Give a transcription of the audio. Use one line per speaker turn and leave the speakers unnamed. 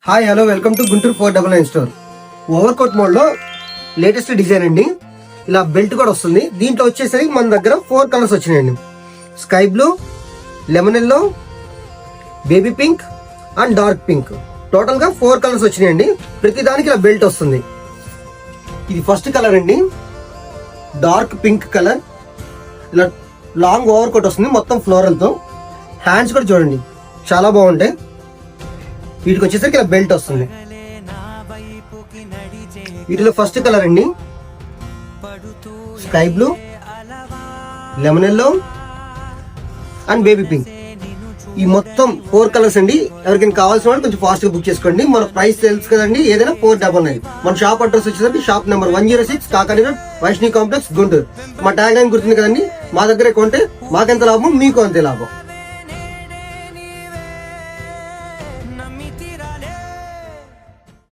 Hi hello welcome to Guntur 499 store. Overcoat mode లో latest design అండి. ఇలా belt కూడా వస్తుంది. దీంట్లో వచ్చేసరికి మన దగ్గర 4 కలర్స్ వచ్చినాయండి. Sky blue, lemon yellow, baby pink and dark pink. Total గా 4 కలర్స్ వచ్చినాయండి. ప్రతి దానికి ఇలా బెల్ట్ వస్తుంది. ఇది ఫస్ట్ కలర్ అండి, డార్క్ పింక్ కలర్. ఇలా లాంగ్ ఓవర్ కోట్ వస్తుంది మొత్తం ఫ్లోరల్ తో. హ్యాండ్స్ కూడా చూడండి చాలా బాగుంటాయి. వీటికి వచ్చేసరికి ఇలా బెల్ట్ వస్తుంది. వీటిలో ఫస్ట్ కలర్ అండి sky blue, lemon yellow and baby pink. ఈ మొత్తం 4 కలర్స్ అండి. ఎవరికైనా కావాల్సిన వాళ్ళు కొంచెం ఫాస్ట్ గా బుక్ చేసుకోండి. మన ప్రైస్ తెలుసు కదండి, ఏదైనా 499. మన షాప్ అడ్రస్ వచ్చేసరికి shop number 106 Kakani road, Vaishnavi complex, Guntur. మా ట్యాగ్ లైన్ గుర్తుంది కదండి, మా దగ్గర కొంటే మాకెంత లాభం మీకు అంతే లాభం.